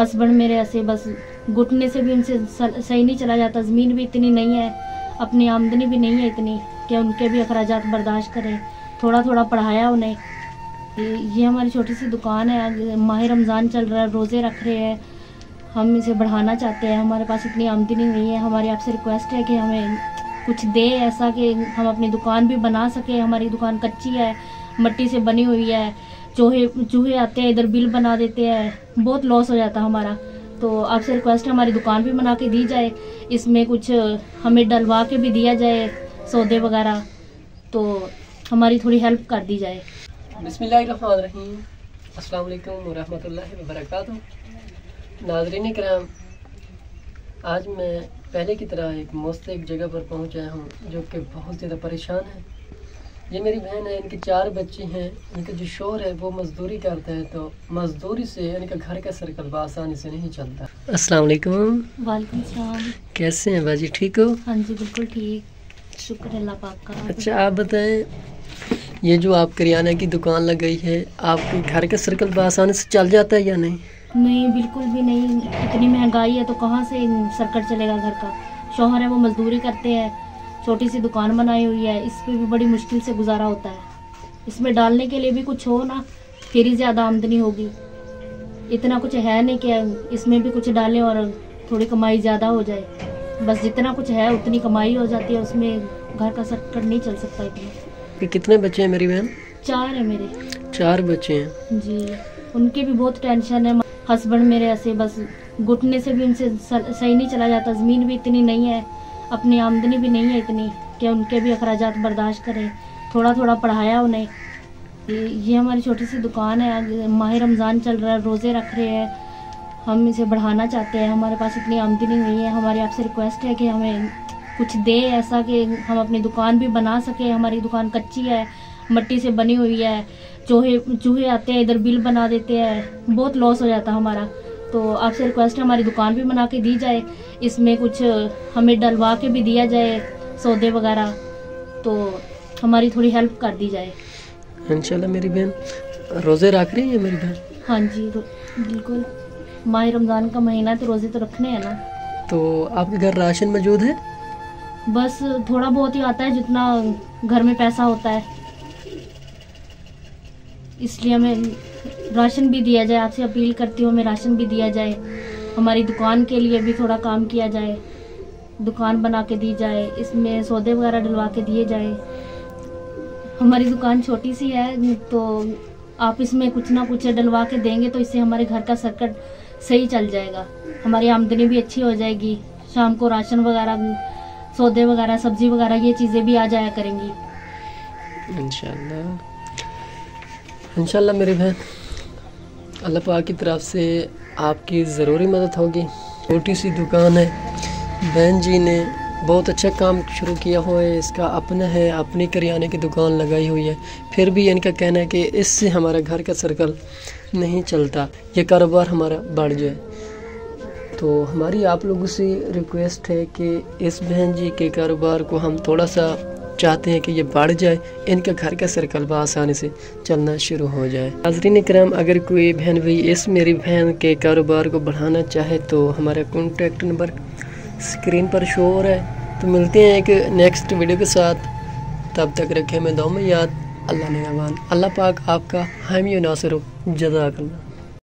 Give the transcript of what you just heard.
Husband मेरे ऐसे बस घुटने से भी उनसे सही नहीं चला जाता। ज़मीन भी इतनी नहीं है, अपनी आमदनी भी नहीं है इतनी कि उनके भी अखराजात बर्दाश्त करें। थोड़ा थोड़ा पढ़ाया उन्हें। ये हमारी छोटी सी दुकान है, माह रमज़ान चल रहा है, रोज़े रख रहे हैं, हम इसे बढ़ाना चाहते हैं। हमारे पास इतनी आमदनी नहीं है। हमारी आपसे रिक्वेस्ट है कि हमें कुछ दे ऐसा कि हम अपनी दुकान भी बना सके। हमारी दुकान कच्ची है, मट्टी से बनी हुई है, चूहे आते हैं इधर, बिल बना देते हैं, बहुत लॉस हो जाता है हमारा। तो आपसे रिक्वेस्ट है हमारी दुकान भी बना के दी जाए, इसमें कुछ हमें डलवा के भी दिया जाए सौदे वगैरह, तो हमारी थोड़ी हेल्प कर दी जाए। बिस्मिल्लाहिर्रहमानिर्रहीम, अस्सलाम वालेकुम व रहमतुल्लाहि व बरकातुहू। नाज़रीन किराम, आज मैं पहले की तरह एक मुस्तकिल जगह पर पहुंच आया हूं जो कि बहुत ज़्यादा परेशान है। ये मेरी बहन है, इनके 4 बच्चे हैं। इनका जो शौहर है वो मज़दूरी करता है, तो मज़दूरी से इनका घर का सर्कल आसानी से नहीं चलता। अस्सलाम वालेकुम। वालेकुम सलाम। कैसे हैं बाजी, ठीक हो? हाँ जी बिल्कुल ठीक, शुक्र अल्लाह पाक का। अच्छा आप बताएं, ये जो आप किराना की दुकान लगाई है, आपके घर का सर्कल आसानी से चल जाता है या नहीं? नहीं, बिल्कुल भी नहीं। इतनी महंगाई है तो कहाँ से सर्कल चलेगा घर का। शौहर है वो मजदूरी करते हैं, छोटी सी दुकान बनाई हुई है, इस पे भी बड़ी मुश्किल से गुजारा होता है। इसमें डालने के लिए भी कुछ हो ना, फिर ही ज़्यादा आमदनी होगी। इतना कुछ है नहीं कि इसमें भी कुछ डालें और थोड़ी कमाई ज़्यादा हो जाए। बस जितना कुछ है उतनी कमाई हो जाती है, उसमें घर का सर्कल नहीं चल सकता इतना। कितने बच्चे हैं मेरी बहन? 4 है मेरे। 4 बच्चे हैं जी, उनकी भी बहुत टेंशन है। हस्बैंड मेरे ऐसे बस घुटने से भी उनसे सही नहीं चला जाता। ज़मीन भी इतनी नहीं है, अपनी आमदनी भी नहीं है इतनी कि उनके भी अखराजात बर्दाश्त करें। थोड़ा थोड़ा पढ़ाया उन्हें। ये हमारी छोटी सी दुकान है, माह रमज़ान चल रहा है, रोज़े रख रहे हैं, हम इसे बढ़ाना चाहते हैं। हमारे पास इतनी आमदनी नहीं है। हमारी आपसे रिक्वेस्ट है कि हमें कुछ दे ऐसा कि हम अपनी दुकान भी बना सके। हमारी दुकान कच्ची है, मट्टी से बनी हुई है, चूहे आते हैं इधर, बिल बना देते हैं, बहुत लॉस हो जाता है हमारा। तो आपसे रिक्वेस्ट है हमारी दुकान भी बना के दी जाए, इसमें कुछ हमें डलवा के भी दिया जाए सौदे वगैरह, तो हमारी थोड़ी हेल्प कर दी जाए इंशाल्लाह। मेरी बहन रोज़े रख रही है मेरी बहन? हाँ जी बिल्कुल, माह रमज़ान का महीना तो रोज़े तो रखने हैं ना। तो आपके घर राशन मौजूद है? बस थोड़ा बहुत ही आता है, जितना घर में पैसा होता है, इसलिए हमें राशन भी दिया जाए। आपसे अपील करती हूँ हमें राशन भी दिया जाए। हमारी दुकान के लिए भी थोड़ा काम किया जाए, दुकान बना के दी जाए, इसमें सौदे वगैरह डलवा के दिए जाए। हमारी दुकान छोटी सी है, तो आप इसमें कुछ ना कुछ डलवा के देंगे तो इससे हमारे घर का सर्कल सही चल जाएगा, हमारी आमदनी भी अच्छी हो जाएगी। शाम को राशन वगैरह, सौदे वगैरह, सब्जी वगैरह, ये चीज़ें भी आ जाया करेंगी इंशाल्लाह। इंशाल्लाह मेरी बहन, अल्लाह पाक की तरफ से आपकी ज़रूरी मदद होगी। छोटी सी दुकान है, बहन जी ने बहुत अच्छा काम शुरू किया हुआ है, इसका अपना है, अपनी करियाने की दुकान लगाई हुई है। फिर भी इनका कहना है कि इससे हमारा घर का सर्कल नहीं चलता, ये कारोबार हमारा बढ़ जाए। तो हमारी आप लोगों से रिक्वेस्ट है कि इस बहन जी के कारोबार को हम थोड़ा सा चाहते हैं कि ये बढ़ जाए, इनका घर का सर्कल आसानी से चलना शुरू हो जाए। नाज़रीन किराम, अगर कोई बहन भी इस मेरी बहन के कारोबार को बढ़ाना चाहे तो हमारा कॉन्टैक्ट नंबर स्क्रीन पर शो हो रहा है। तो मिलते हैं एक नेक्स्ट वीडियो के साथ, तब तक रखें मैं दुआ में याद। अल्लाह निगहबान। अल्लाह पाक आपका हामी नासिर हो। जज़ाकल्लाह।